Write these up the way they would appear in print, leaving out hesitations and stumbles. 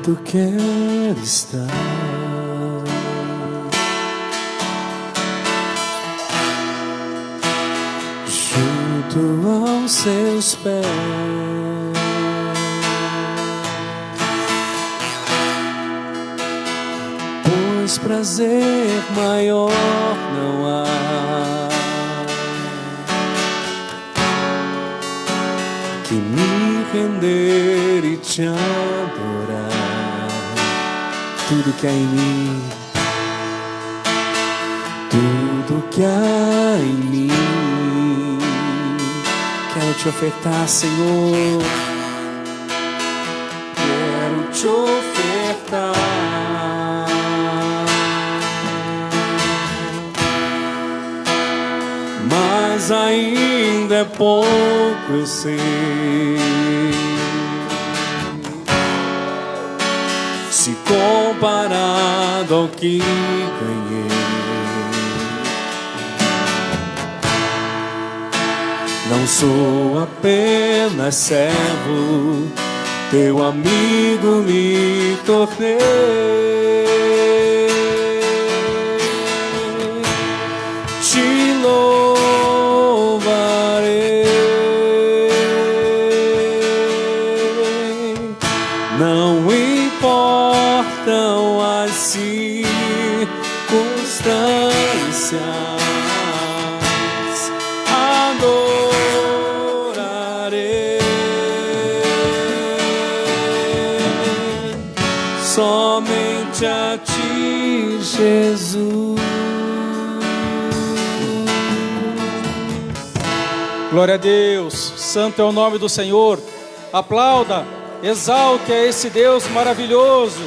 junto quero estar. Junto aos seus pés. Pois prazer maior não há. Que me render e te adorar. Tudo que há em mim, tudo que há em mim, quero te ofertar, Senhor. Quero te ofertar. Mas ainda é pouco, eu sei. Se comparado ao que ganhei, não sou apenas servo, teu amigo me tornei. Te louvarei, não importam as circunstâncias, adorarei somente a ti, Jesus. Glória a Deus, santo é o nome do Senhor. Aplauda, exalte a esse Deus maravilhoso.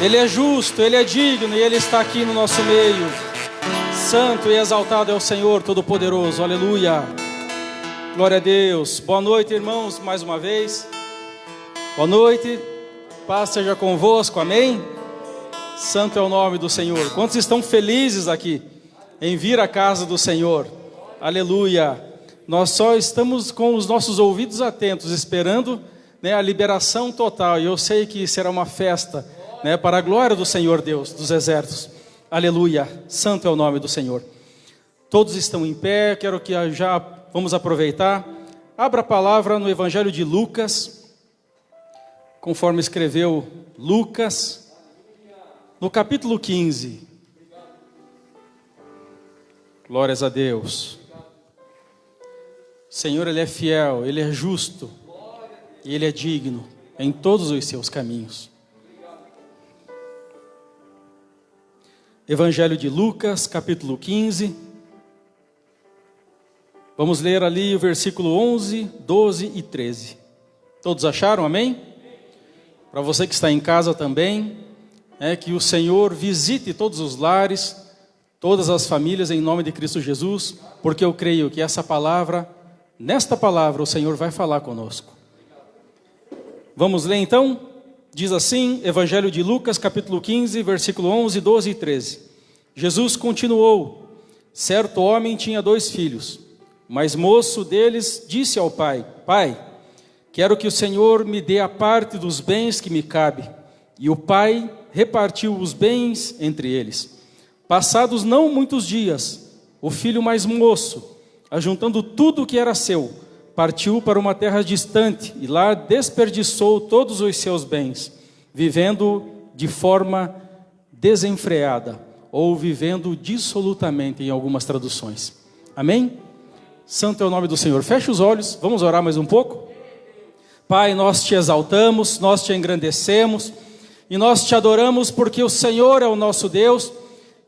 Ele é justo, Ele é digno e Ele está aqui no nosso meio. Santo e exaltado é o Senhor Todo-Poderoso, aleluia. Glória a Deus. Boa noite, irmãos, mais uma vez. Boa noite, paz seja convosco, amém? Santo é o nome do Senhor. Quantos estão felizes aqui em vir à casa do Senhor? Aleluia. Nós só estamos com os nossos ouvidos atentos, esperando, a liberação total. E eu sei que será uma festa, para a glória do Senhor Deus dos exércitos. Aleluia. Santo é o nome do Senhor. Todos estão em pé. Quero que já vamos aproveitar. Abra a palavra no Evangelho de Lucas, conforme escreveu Lucas, no capítulo 15. Glórias a Deus. Senhor, Ele é fiel, Ele é justo, e Ele é digno em todos os seus caminhos. Evangelho de Lucas, capítulo 15. Vamos ler ali o versículo 11, 12 e 13. Todos acharam, amém? Para você que está em casa também, que o Senhor visite todos os lares, todas as famílias em nome de Cristo Jesus, porque eu creio que essa palavra, nesta palavra o Senhor vai falar conosco. Vamos ler então? Diz assim, Evangelho de Lucas, capítulo 15, versículo 11, 12 e 13. Jesus continuou: certo homem tinha 2 filhos, mas moço deles disse ao pai: Pai, quero que o Senhor me dê a parte dos bens que me cabe. E o pai repartiu os bens entre eles. Passados não muitos dias, o filho mais moço, ajuntando tudo o que era seu, partiu para uma terra distante e lá desperdiçou todos os seus bens, vivendo de forma desenfreada, ou vivendo dissolutamente em algumas traduções. Amém? Santo é o nome do Senhor. Feche os olhos, vamos orar mais um pouco? Pai, nós te exaltamos, nós te engrandecemos e nós te adoramos porque o Senhor é o nosso Deus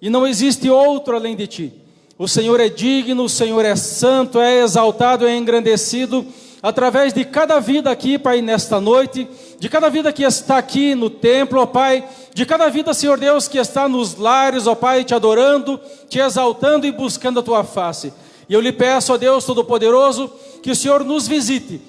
e não existe outro além de ti. O Senhor é digno, o Senhor é santo, é exaltado, é engrandecido através de cada vida aqui, Pai, nesta noite, de cada vida que está aqui no templo, ó Pai, de cada vida, Senhor Deus, que está nos lares, ó Pai, te adorando, te exaltando e buscando a Tua face. E eu lhe peço, ó Deus Todo-Poderoso, que o Senhor nos visite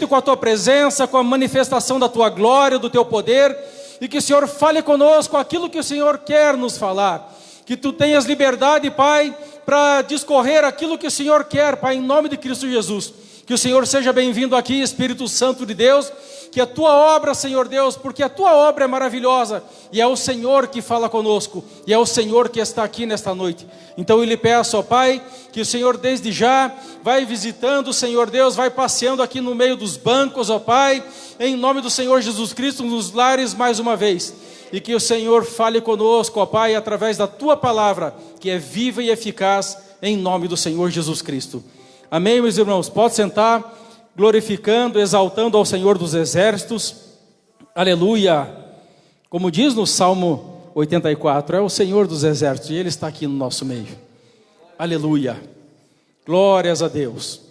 com a Tua presença, com a manifestação da Tua glória, do Teu poder, e que o Senhor fale conosco aquilo que o Senhor quer nos falar. Que Tu tenhas liberdade, Pai, para discorrer aquilo que o Senhor quer, Pai, em nome de Cristo Jesus. Que o Senhor seja bem-vindo aqui, Espírito Santo de Deus. Que a tua obra, Senhor Deus, porque a tua obra é maravilhosa, e é o Senhor que fala conosco, e é o Senhor que está aqui nesta noite. Então eu lhe peço, ó Pai, que o Senhor desde já vai visitando, Senhor Deus, vai passeando aqui no meio dos bancos, ó Pai, em nome do Senhor Jesus Cristo, nos lares mais uma vez. E que o Senhor fale conosco, ó Pai, através da tua palavra, que é viva e eficaz, em nome do Senhor Jesus Cristo. Amém, meus irmãos? Pode sentar. Glorificando, exaltando ao Senhor dos Exércitos, aleluia, como diz no Salmo 84, é o Senhor dos Exércitos, e Ele está aqui no nosso meio, aleluia, glórias a Deus.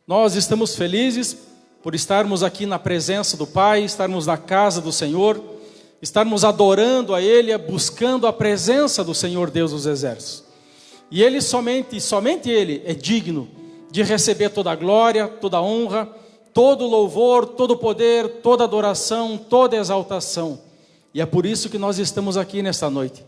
Nós estamos felizes por estarmos aqui na presença do Pai, estarmos na casa do Senhor, estarmos adorando a Ele, buscando a presença do Senhor Deus dos Exércitos, e Ele somente Ele é digno de receber toda a glória, toda a honra, todo o louvor, todo o poder, toda a adoração, toda a exaltação. E é por isso que nós estamos aqui nesta noite.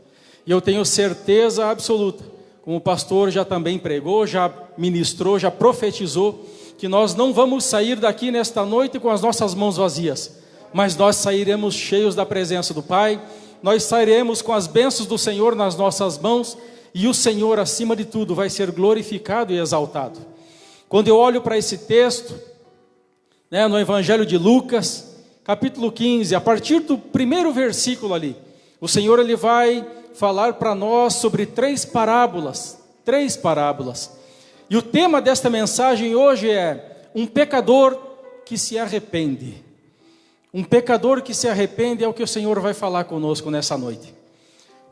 E eu tenho certeza absoluta, como o pastor já também pregou, já ministrou, já profetizou, que nós não vamos sair daqui nesta noite com as nossas mãos vazias, mas nós sairemos cheios da presença do Pai, nós sairemos com as bênçãos do Senhor nas nossas mãos, e o Senhor, acima de tudo, vai ser glorificado e exaltado. Quando eu olho para esse texto, no Evangelho de Lucas, capítulo 15, a partir do primeiro versículo ali, o Senhor ele vai falar para nós sobre três parábolas, e o tema desta mensagem hoje é um pecador que se arrepende. Um pecador que se arrepende é o que o Senhor vai falar conosco nessa noite,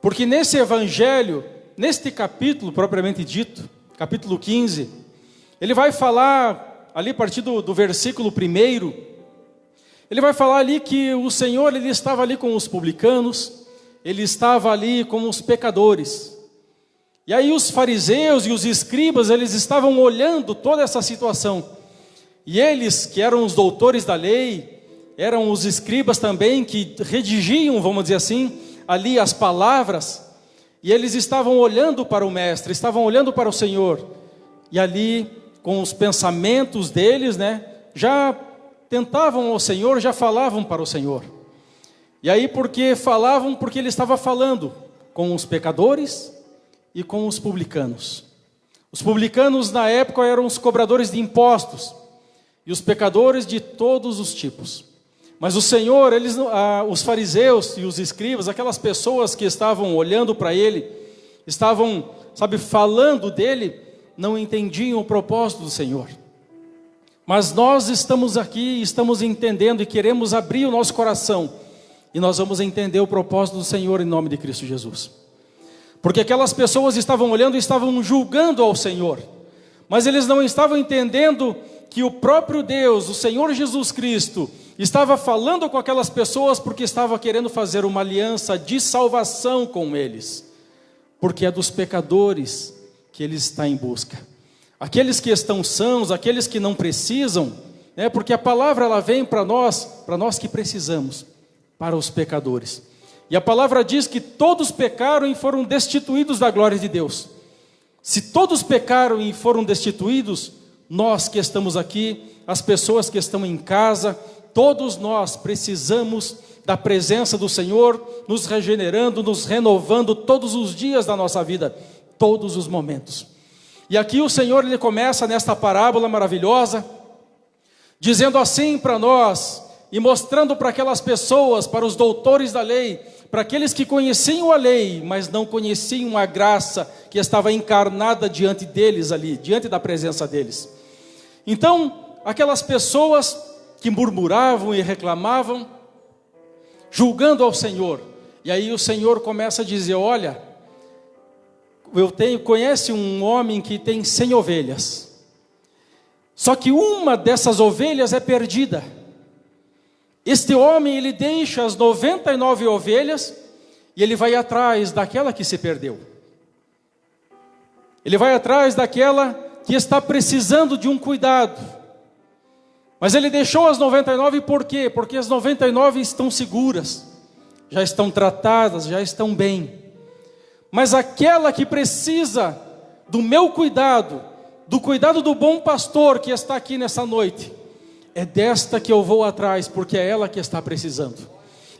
porque nesse Evangelho, neste capítulo propriamente dito, capítulo 15, ele vai falar, ali a partir do versículo 1, ele vai falar ali que o Senhor ele estava ali com os publicanos, ele estava ali com os pecadores. E aí os fariseus e os escribas, eles estavam olhando toda essa situação. E eles, que eram os doutores da lei, eram os escribas também, que redigiam, vamos dizer assim, ali as palavras, e eles estavam olhando para o Mestre, estavam olhando para o Senhor, e ali, com os pensamentos deles, já tentavam ao Senhor, já falavam para o Senhor. E aí porque ele estava falando com os pecadores e com os publicanos. Os publicanos na época eram os cobradores de impostos, e os pecadores de todos os tipos. Mas o Senhor, os fariseus e os escribas, aquelas pessoas que estavam olhando para ele, estavam, falando dele, não entendiam o propósito do Senhor. Mas nós estamos aqui, estamos entendendo e queremos abrir o nosso coração, e nós vamos entender o propósito do Senhor em nome de Cristo Jesus. Porque aquelas pessoas estavam olhando e estavam julgando ao Senhor, mas eles não estavam entendendo que o próprio Deus, o Senhor Jesus Cristo, estava falando com aquelas pessoas porque estava querendo fazer uma aliança de salvação com eles, porque é dos pecadores que Ele está em busca. Aqueles que estão sãos, aqueles que não precisam, porque a palavra ela vem para nós que precisamos, para os pecadores. E a palavra diz que todos pecaram e foram destituídos da glória de Deus. Se todos pecaram e foram destituídos, nós que estamos aqui, as pessoas que estão em casa, todos nós precisamos da presença do Senhor, nos regenerando, nos renovando todos os dias da nossa vida, todos os momentos. E aqui o Senhor ele começa nesta parábola maravilhosa, dizendo assim para nós, e mostrando para aquelas pessoas, para os doutores da lei, para aqueles que conheciam a lei, mas não conheciam a graça que estava encarnada diante deles ali, diante da presença deles. Então, aquelas pessoas que murmuravam e reclamavam, julgando ao Senhor, e aí o Senhor começa a dizer, olha, conhece um homem que tem 100 ovelhas, só que uma dessas ovelhas é perdida. Este homem, ele deixa as 99 ovelhas, e ele vai atrás daquela que se perdeu. Ele vai atrás daquela que está precisando de um cuidado. Mas ele deixou as 99 por quê? Porque as 99 estão seguras, já estão tratadas, já estão bem. Mas aquela que precisa do meu cuidado, do cuidado do bom pastor que está aqui nessa noite, é desta que eu vou atrás, porque é ela que está precisando.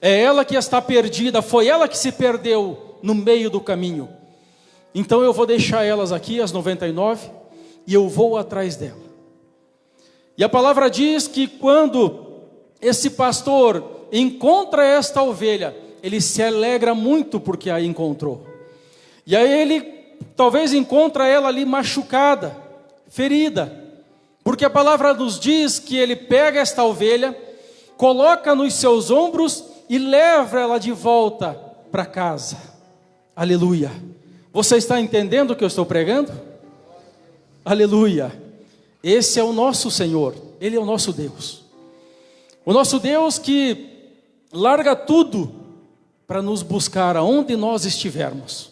É ela que está perdida, foi ela que se perdeu no meio do caminho. Então eu vou deixar elas aqui, as 99, e eu vou atrás dela. E a palavra diz que quando esse pastor encontra esta ovelha, ele se alegra muito porque a encontrou. E aí ele talvez encontra ela ali machucada, ferida, porque a palavra nos diz que ele pega esta ovelha, coloca nos seus ombros e leva ela de volta para casa. Aleluia. Você está entendendo o que eu estou pregando? Aleluia. Esse é o nosso Senhor, Ele é o nosso Deus. O nosso Deus que larga tudo para nos buscar aonde nós estivermos.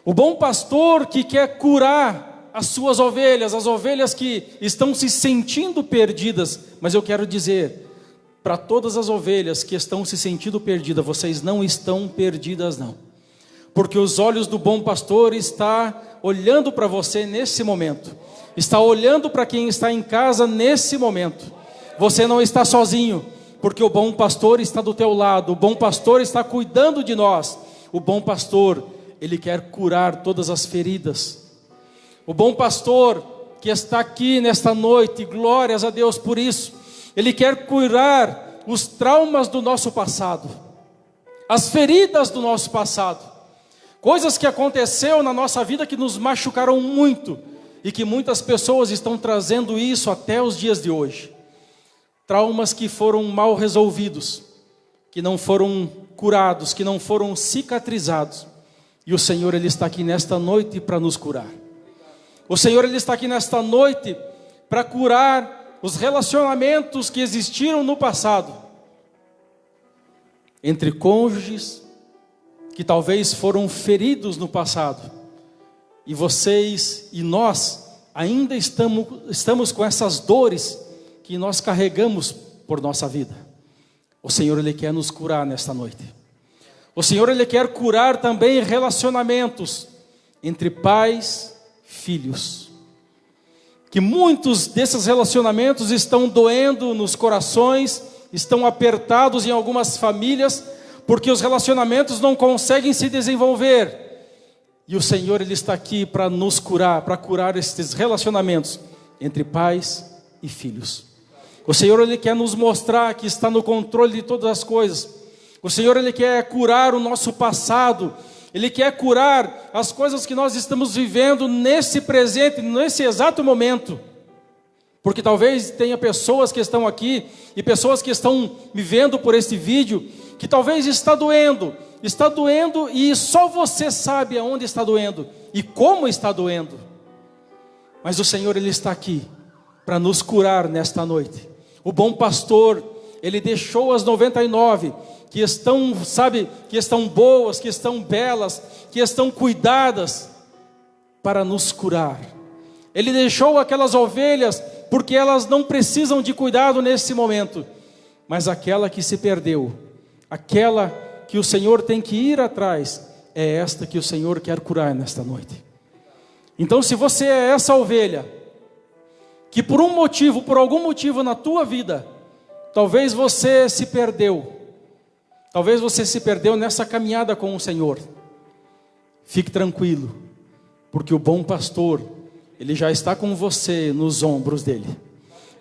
O bom pastor que quer curar as suas ovelhas, as ovelhas que estão se sentindo perdidas. Mas eu quero dizer, para todas as ovelhas que estão se sentindo perdidas, vocês não estão perdidas não. Porque os olhos do bom pastor estão olhando para você nesse momento. Está olhando para quem está em casa nesse momento. Você não está sozinho, porque o bom pastor está do teu lado. O bom pastor está cuidando de nós. O bom pastor, ele quer curar todas as feridas. O bom pastor que está aqui nesta noite, glórias a Deus por isso, ele quer curar os traumas do nosso passado, as feridas do nosso passado, coisas que aconteceu na nossa vida que nos machucaram muito e que muitas pessoas estão trazendo isso até os dias de hoje. Traumas que foram mal resolvidos, que não foram curados, que não foram cicatrizados. E o Senhor, Ele está aqui nesta noite para nos curar. O Senhor, Ele está aqui nesta noite para curar os relacionamentos que existiram no passado. Entre cônjuges, que talvez foram feridos no passado. E vocês e nós ainda estamos com essas dores que nós carregamos por nossa vida. O Senhor, Ele quer nos curar nesta noite. O Senhor, Ele quer curar também relacionamentos entre pais, filhos. Que muitos desses relacionamentos estão doendo nos corações, estão apertados em algumas famílias, porque os relacionamentos não conseguem se desenvolver. E o Senhor, Ele está aqui para nos curar, para curar esses relacionamentos entre pais e filhos. O Senhor, Ele quer nos mostrar que está no controle de todas as coisas. O Senhor, Ele quer curar o nosso passado. Ele quer curar as coisas que nós estamos vivendo nesse presente, nesse exato momento. Porque talvez tenha pessoas que estão aqui e pessoas que estão me vendo por este vídeo, que talvez está doendo e só você sabe aonde está doendo e como está doendo. Mas o Senhor, Ele está aqui para nos curar nesta noite. O bom pastor, Ele deixou as 99 que estão, que estão boas, que estão belas, que estão cuidadas para nos curar. Ele deixou aquelas ovelhas porque elas não precisam de cuidado nesse momento, mas aquela que se perdeu, aquela que o Senhor tem que ir atrás, é esta que o Senhor quer curar nesta noite. Então, se você é essa ovelha que por algum motivo na tua vida, talvez você se perdeu, talvez você se perdeu nessa caminhada com o Senhor, fique tranquilo, porque o bom pastor, Ele já está com você nos ombros dele.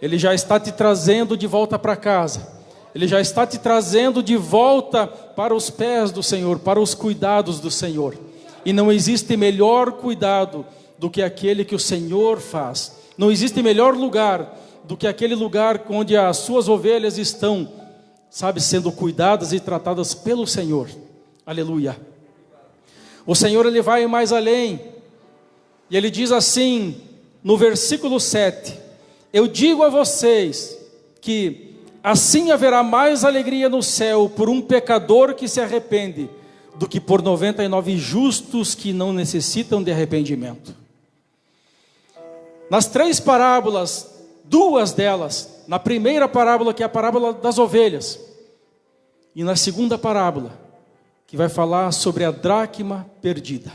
Ele já está te trazendo de volta para casa. Ele já está te trazendo de volta para os pés do Senhor, para os cuidados do Senhor. E não existe melhor cuidado do que aquele que o Senhor faz. Não existe melhor lugar do que aquele lugar onde as suas ovelhas estão, sendo cuidadas e tratadas pelo Senhor. Aleluia. O Senhor, Ele vai mais além. E Ele diz assim, no versículo 7, eu digo a vocês que assim haverá mais alegria no céu por um pecador que se arrepende, do que por 99 justos que não necessitam de arrependimento. Nas 3 parábolas, 2 delas, na primeira parábola, que é a parábola das ovelhas, e na segunda parábola, que vai falar sobre a dracma perdida.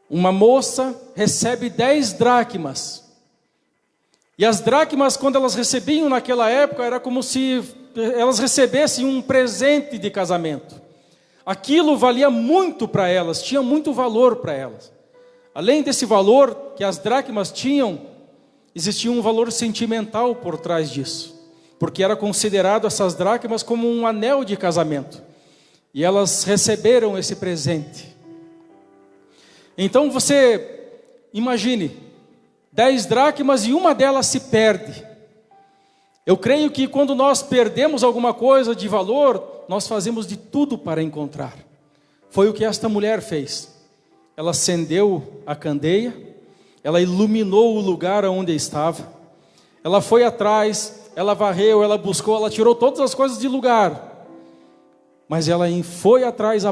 Uma moça recebe 10 dracmas. E as dracmas, quando elas recebiam naquela época, era como se elas recebessem um presente de casamento. Aquilo valia muito para elas, tinha muito valor para elas. Além desse valor que as dracmas tinham, existia um valor sentimental por trás disso. Porque era considerado essas dracmas como um anel de casamento. E elas receberam esse presente. Então você imagine, 10 dracmas e uma delas se perde. Eu creio que quando nós perdemos alguma coisa de valor, nós fazemos de tudo para encontrar. Foi o que esta mulher fez. Ela acendeu a candeia, ela iluminou o lugar onde estava, ela foi atrás, ela varreu, ela buscou, ela tirou todas as coisas de lugar. Mas ela foi atrás,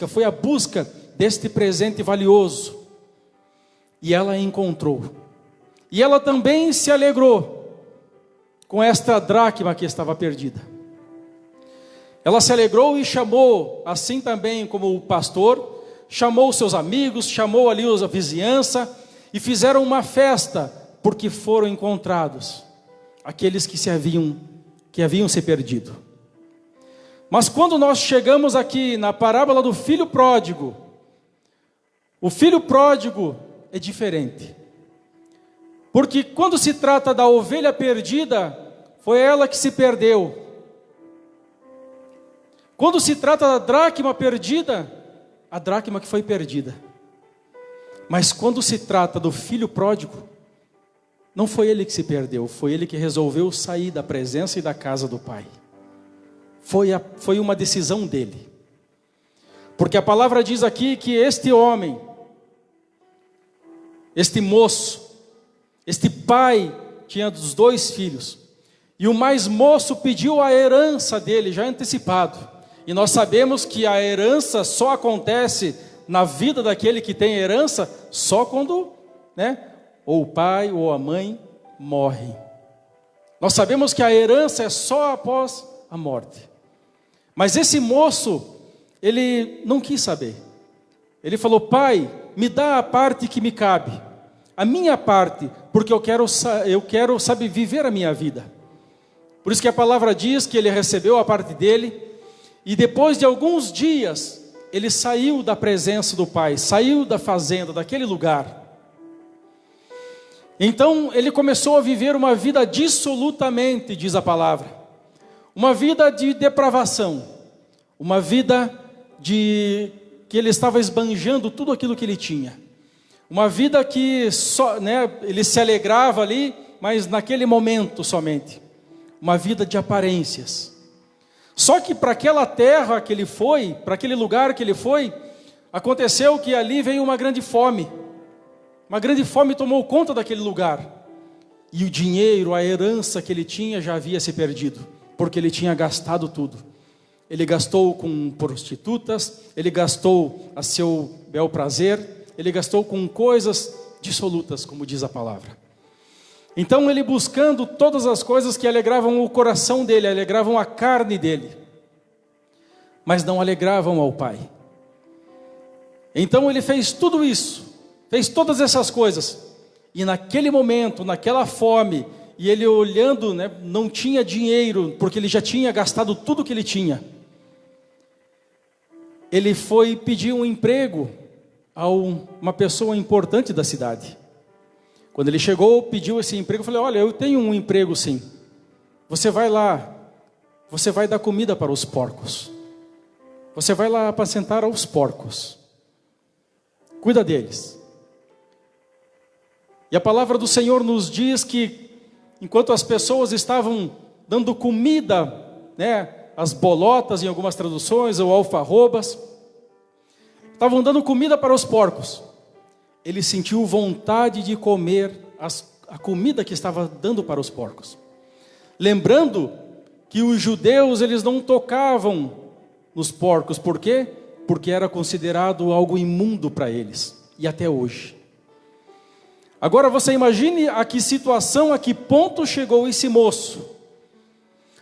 foi a busca deste presente valioso. E ela encontrou. E ela também se alegrou com esta dracma que estava perdida. Ela se alegrou e chamou, assim também como o pastor, chamou seus amigos, chamou ali a vizinhança e fizeram uma festa, porque foram encontrados aqueles que haviam se perdido. Mas quando nós chegamos aqui na parábola do filho pródigo, o filho pródigo é diferente. Porque quando se trata da ovelha perdida, foi ela que se perdeu. Quando se trata da dracma perdida, a dracma que foi perdida. Mas quando se trata do filho pródigo, não foi ele que se perdeu, foi ele que resolveu sair da presença e da casa do pai. Foi uma decisão dele. Porque a palavra diz aqui que este homem, este moço, este pai tinha os 2 filhos. E o mais moço pediu a herança dele, já antecipado. E nós sabemos que a herança só acontece na vida daquele que tem herança só quando, ou o pai ou a mãe morrem. Nós sabemos que a herança é só após a morte. Mas esse moço, ele não quis saber. Ele falou: pai, me dá a parte que me cabe, a minha parte, porque eu quero viver a minha vida. Por isso que a palavra diz que ele recebeu a parte dele, e depois de alguns dias, ele saiu da presença do pai, saiu da fazenda, daquele lugar. Então ele começou a viver uma vida dissolutamente, diz a palavra. Uma vida de depravação, uma vida que ele estava esbanjando tudo aquilo que ele tinha. Uma vida que ele se alegrava ali, mas naquele momento somente. Uma vida de aparências. Só que para aquela terra que ele foi, para aquele lugar que ele foi, aconteceu que ali veio uma grande fome. Uma grande fome tomou conta daquele lugar. E o dinheiro, a herança que ele tinha já havia se perdido, porque ele tinha gastado tudo. Ele gastou com prostitutas, ele gastou a seu bel prazer, ele gastou com coisas dissolutas, como diz a palavra. Então ele buscando todas as coisas que alegravam o coração dele, alegravam a carne dele, mas não alegravam ao pai. Então ele fez tudo isso, fez todas essas coisas, e naquele momento, naquela fome, e ele olhando, não tinha dinheiro, porque ele já tinha gastado tudo que ele tinha. Ele foi pedir um emprego a uma pessoa importante da cidade. Quando ele chegou, pediu esse emprego, eu falei: olha, eu tenho um emprego sim. Você vai lá, você vai dar comida para os porcos. Você vai lá apacentar aos porcos. Cuida deles. E a palavra do Senhor nos diz que enquanto as pessoas estavam dando comida, as bolotas em algumas traduções, ou alfarrobas, estavam dando comida para os porcos. Ele sentiu vontade de comer a comida que estava dando para os porcos. Lembrando que os judeus, eles não tocavam nos porcos. Por quê? Porque era considerado algo imundo para eles. E até hoje. Agora você imagine a que situação, a que ponto chegou esse moço.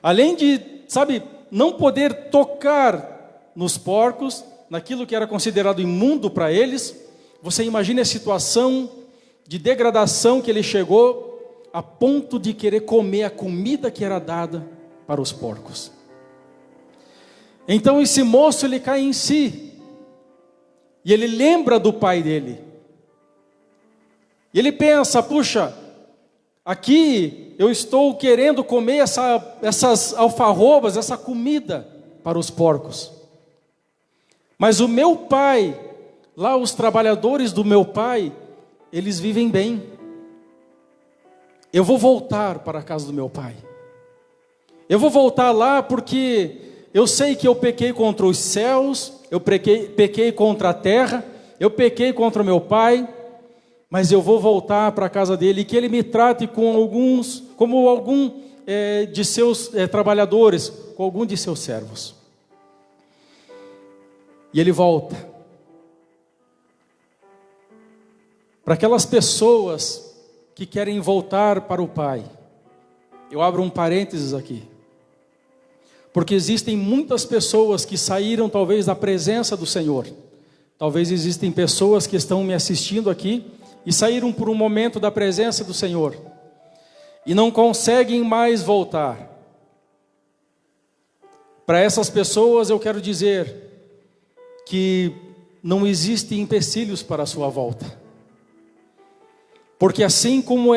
Além de, não poder tocar nos porcos, naquilo que era considerado imundo para eles, você imagina a situação de degradação que ele chegou a ponto de querer comer a comida que era dada para os porcos. Então esse moço, ele cai em si, e ele lembra do pai dele, e ele pensa: puxa, aqui eu estou querendo comer essas alfarrobas, essa comida para os porcos, mas o meu pai, lá os trabalhadores do meu pai, eles vivem bem. Eu vou voltar para a casa do meu pai. Eu vou voltar lá porque eu sei que eu pequei contra os céus, eu pequei contra a terra, eu pequei contra o meu pai, mas eu vou voltar para a casa dele e que ele me trate como algum de seus trabalhadores, com algum de seus servos. E ele volta. Para aquelas pessoas que querem voltar para o Pai, eu abro um parênteses aqui, porque existem muitas pessoas que saíram talvez da presença do Senhor. Talvez existem pessoas que estão me assistindo aqui e saíram por um momento da presença do Senhor e não conseguem mais voltar. Para essas pessoas eu quero dizer que não existem empecilhos para a sua volta. Porque assim como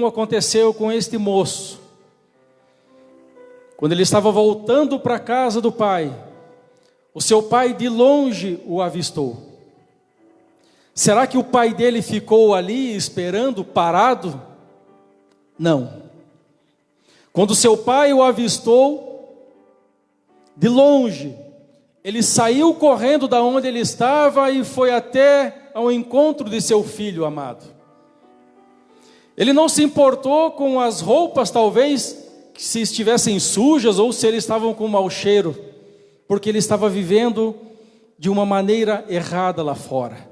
aconteceu com este moço, quando ele estava voltando para a casa do pai, o seu pai de longe o avistou. Será que o pai dele ficou ali esperando, parado? Não. Quando seu pai o avistou, de longe, ele saiu correndo da onde ele estava e foi até ao encontro de seu filho amado. Ele não se importou com as roupas, talvez, se estivessem sujas ou se eles estavam com mau cheiro, porque ele estava vivendo de uma maneira errada lá fora.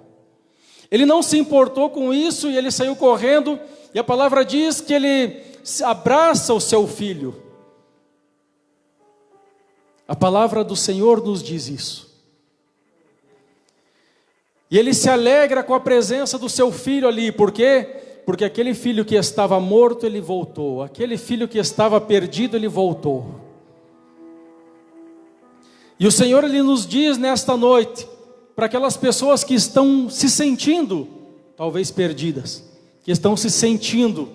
Ele não se importou com isso e ele saiu correndo, e a palavra diz que ele abraça o seu filho. A palavra do Senhor nos diz isso. E ele se alegra com a presença do seu filho ali, por quê? Porque aquele filho que estava morto, ele voltou. Aquele filho que estava perdido, ele voltou. E o Senhor, ele nos diz nesta noite, para aquelas pessoas que estão se sentindo, talvez perdidas, que estão se sentindo,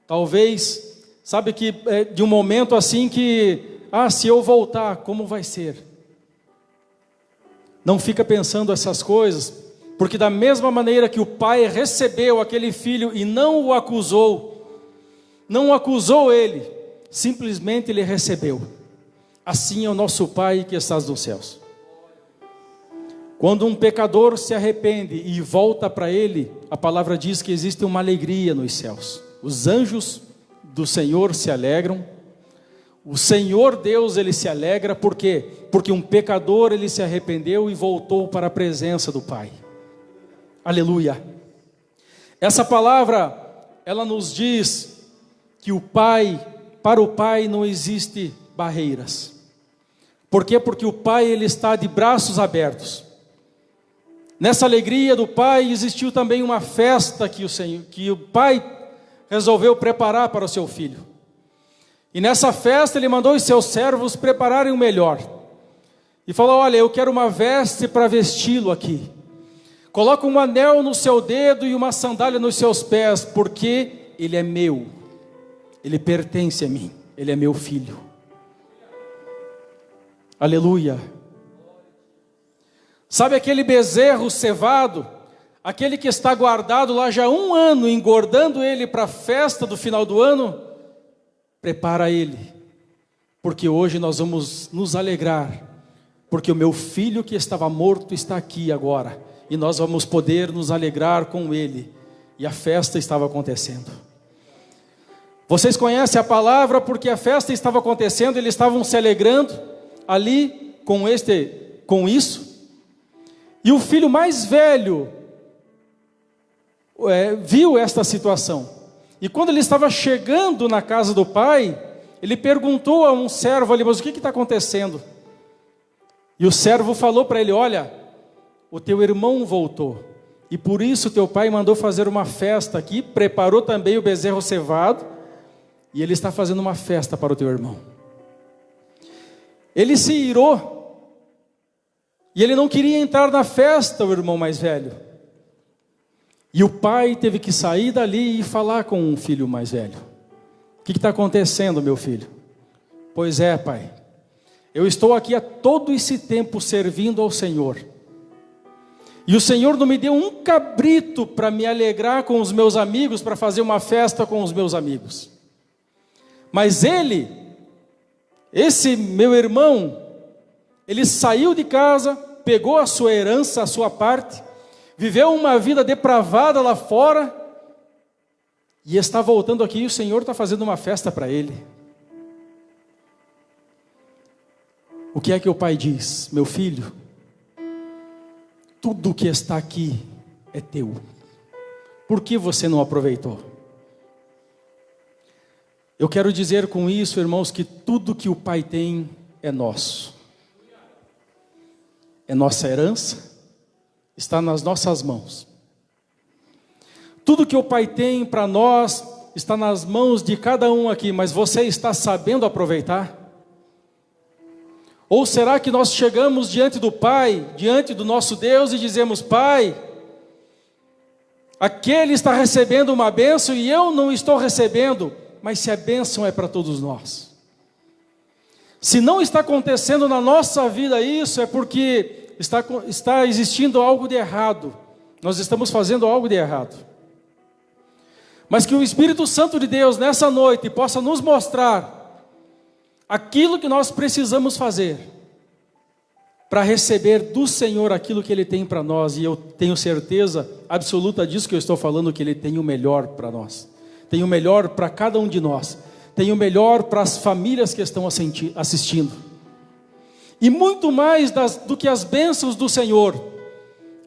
talvez, sabe que de um momento assim que, se eu voltar, como vai ser? Não fica pensando essas coisas, porque da mesma maneira que o pai recebeu aquele filho e não o acusou, não acusou ele, simplesmente ele recebeu. Assim é o nosso Pai que estás nos céus. Quando um pecador se arrepende e volta para ele, a palavra diz que existe uma alegria nos céus. Os anjos do Senhor se alegram. O Senhor Deus, ele se alegra, por quê? Porque um pecador, ele se arrependeu e voltou para a presença do Pai. Aleluia. Essa palavra, ela nos diz que para o Pai não existe barreiras. Por quê? Porque o Pai, ele está de braços abertos. Nessa alegria do Pai, existiu também uma festa que o Pai resolveu preparar para o seu filho. E nessa festa ele mandou os seus servos prepararem o melhor. E falou: olha, eu quero uma veste para vesti-lo aqui. Coloca um anel no seu dedo e uma sandália nos seus pés, porque ele é meu. Ele pertence a mim. Ele é meu filho. Aleluia. Sabe aquele bezerro cevado? Aquele que está guardado lá já há 1 ano, engordando ele para a festa do final do ano? Prepara ele, porque hoje nós vamos nos alegrar, porque o meu filho que estava morto está aqui agora, e nós vamos poder nos alegrar com ele, e a festa estava acontecendo. Vocês conhecem a palavra, porque a festa estava acontecendo, eles estavam se alegrando ali com isso, e o filho mais velho viu esta situação, e quando ele estava chegando na casa do pai, ele perguntou a um servo ali: mas o que está acontecendo? E o servo falou para ele: olha, o teu irmão voltou, e por isso teu pai mandou fazer uma festa aqui, preparou também o bezerro cevado, e ele está fazendo uma festa para o teu irmão. Ele se irou, e ele não queria entrar na festa, o irmão mais velho. E o pai teve que sair dali e falar com o filho mais velho. O que está acontecendo, meu filho? Pois é, pai, eu estou aqui há todo esse tempo servindo ao Senhor. E o Senhor não me deu um cabrito para me alegrar com os meus amigos, para fazer uma festa com os meus amigos. Mas esse meu irmão, ele saiu de casa, pegou a sua herança, a sua parte, viveu uma vida depravada lá fora, e está voltando aqui e o Senhor está fazendo uma festa para ele. O que é que o pai diz? Meu filho, tudo que está aqui é teu. Por que você não aproveitou? Eu quero dizer com isso, irmãos, que tudo que o pai tem é nosso. É nossa herança, está nas nossas mãos. Tudo que o pai tem para nós está nas mãos de cada um aqui, mas você está sabendo aproveitar? Ou será que nós chegamos diante do Pai, diante do nosso Deus e dizemos: Pai, aquele está recebendo uma bênção e eu não estou recebendo, mas se a bênção é para todos nós. Se não está acontecendo na nossa vida isso, é porque está existindo algo de errado. Nós estamos fazendo algo de errado. Mas que o Espírito Santo de Deus nessa noite possa nos mostrar aquilo que nós precisamos fazer para receber do Senhor aquilo que Ele tem para nós. E eu tenho certeza absoluta disso que eu estou falando, que Ele tem o melhor para nós. Tem o melhor para cada um de nós. Tem o melhor para as famílias que estão assistindo. E muito mais do que as bênçãos do Senhor,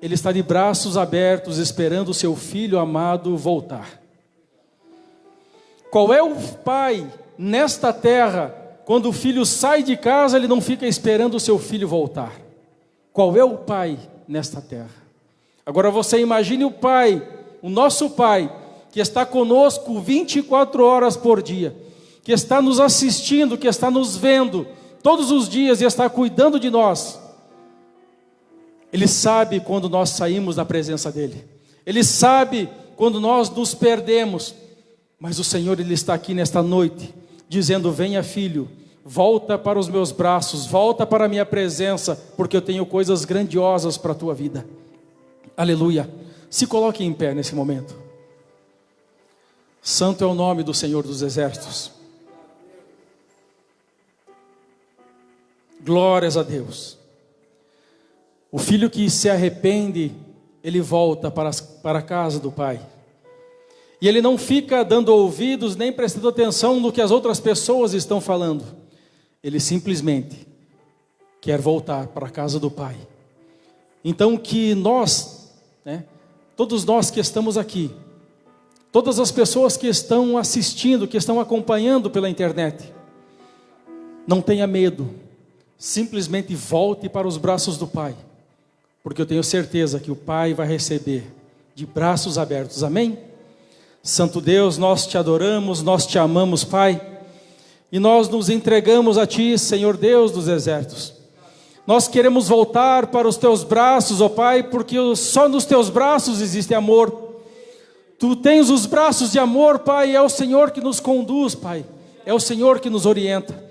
Ele está de braços abertos esperando o seu Filho amado voltar. Qual é o pai nesta terra? Quando o filho sai de casa, ele não fica esperando o seu filho voltar. Qual é o pai nesta terra? Agora você imagine o pai, o nosso pai, que está conosco 24 horas por dia, que está nos assistindo, que está nos vendo todos os dias e está cuidando de nós. Ele sabe quando nós saímos da presença dele. Ele sabe quando nós nos perdemos. Mas o Senhor, Ele está aqui nesta noite, dizendo: venha, filho, volta para os meus braços, volta para a minha presença, porque eu tenho coisas grandiosas para a tua vida. Aleluia. Se coloque em pé nesse momento. Santo é o nome do Senhor dos Exércitos. Glórias a Deus. O filho que se arrepende, ele volta para a casa do Pai. E ele não fica dando ouvidos, nem prestando atenção no que as outras pessoas estão falando. Ele simplesmente quer voltar para a casa do Pai. Então que nós, todos nós que estamos aqui, todas as pessoas que estão assistindo, que estão acompanhando pela internet, não tenha medo, simplesmente volte para os braços do Pai, porque eu tenho certeza que o Pai vai receber de braços abertos. Amém? Santo Deus, nós te adoramos, nós te amamos, Pai, e nós nos entregamos a Ti, Senhor Deus dos exércitos. Nós queremos voltar para os Teus braços, ó Pai, porque só nos Teus braços existe amor. Tu tens os braços de amor, Pai, é o Senhor que nos conduz, Pai, é o Senhor que nos orienta.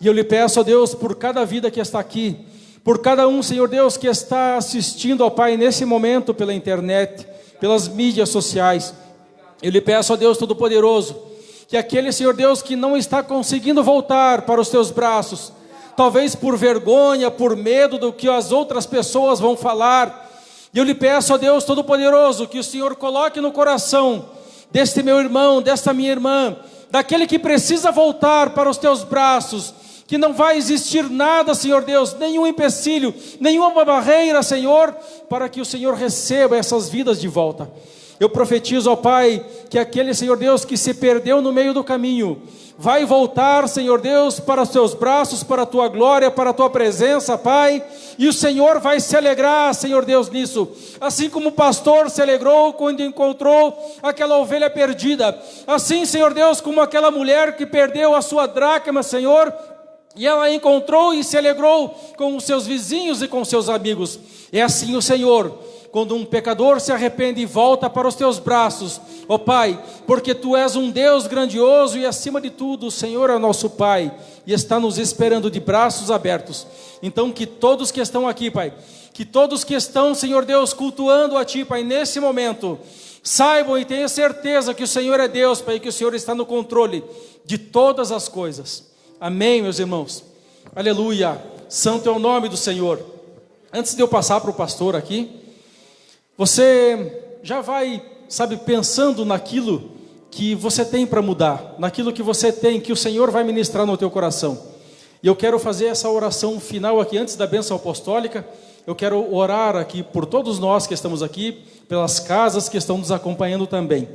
E eu lhe peço, ó Deus, por cada vida que está aqui, por cada um, Senhor Deus, que está assistindo, ó Pai, nesse momento pela internet, pelas mídias sociais. Eu lhe peço, ó Deus Todo-Poderoso, que aquele, Senhor Deus, que não está conseguindo voltar para os Teus braços, talvez por vergonha, por medo do que as outras pessoas vão falar, eu lhe peço, ó Deus Todo-Poderoso, que o Senhor coloque no coração deste meu irmão, desta minha irmã, daquele que precisa voltar para os Teus braços, que não vai existir nada, Senhor Deus, nenhum empecilho, nenhuma barreira, Senhor, para que o Senhor receba essas vidas de volta. Eu profetizo, ó Pai, que aquele, Senhor Deus, que se perdeu no meio do caminho, vai voltar, Senhor Deus, para os teus braços, para a tua glória, para a tua presença, Pai, e o Senhor vai se alegrar, Senhor Deus, nisso, assim como o pastor se alegrou quando encontrou aquela ovelha perdida, assim, Senhor Deus, como aquela mulher que perdeu a sua dracma, Senhor, e ela encontrou e se alegrou com os seus vizinhos e com os seus amigos. É assim o Senhor, quando um pecador se arrepende e volta para os teus braços, ó Pai, porque Tu és um Deus grandioso e acima de tudo o Senhor é nosso Pai, e está nos esperando de braços abertos. Então que todos que estão aqui, Pai, que todos que estão, Senhor Deus, cultuando a Ti, Pai, nesse momento, saibam e tenham certeza que o Senhor é Deus, Pai, e que o Senhor está no controle de todas as coisas. Amém, meus irmãos? Aleluia, santo é o nome do Senhor. Antes de eu passar para o pastor aqui, você já vai, sabe, pensando naquilo que você tem para mudar, naquilo que você tem, que o Senhor vai ministrar no teu coração. E eu quero fazer essa oração final aqui, antes da bênção apostólica. Eu quero orar aqui por todos nós que estamos aqui, pelas casas que estão nos acompanhando também.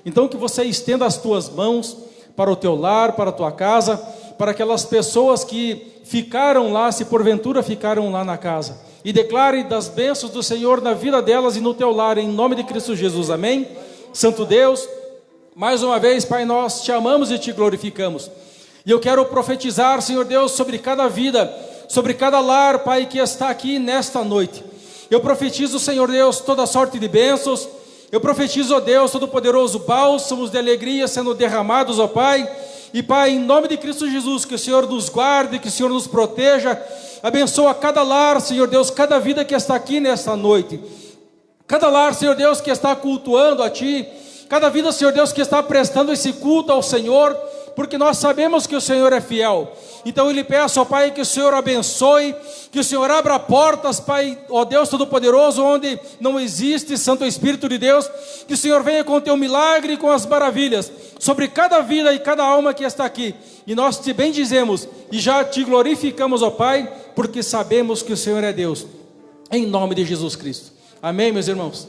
Então que você estenda as tuas mãos para o teu lar, para a tua casa, para aquelas pessoas que ficaram lá, se porventura ficaram lá na casa, e declare das bênçãos do Senhor na vida delas e no teu lar, em nome de Cristo Jesus, amém? Santo Deus, mais uma vez, Pai, nós te amamos e te glorificamos, e eu quero profetizar, Senhor Deus, sobre cada vida, sobre cada lar, Pai, que está aqui nesta noite. Eu profetizo, Senhor Deus, toda sorte de bênçãos. Eu profetizo, ó Deus, todo-poderoso, bálsamos de alegria sendo derramados, ó Pai. E Pai, em nome de Cristo Jesus, que o Senhor nos guarde, que o Senhor nos proteja, abençoa cada lar, Senhor Deus, cada vida que está aqui nesta noite, cada lar, Senhor Deus, que está cultuando a Ti, cada vida, Senhor Deus, que está prestando esse culto ao Senhor, porque nós sabemos que o Senhor é fiel. Então eu lhe peço, ó Pai, que o Senhor abençoe, que o Senhor abra portas, Pai, ó Deus Todo-Poderoso, onde não existe Santo Espírito de Deus, que o Senhor venha com o teu milagre e com as maravilhas, sobre cada vida e cada alma que está aqui, e nós te bendizemos, e já te glorificamos, ó Pai, porque sabemos que o Senhor é Deus, em nome de Jesus Cristo, amém, meus irmãos?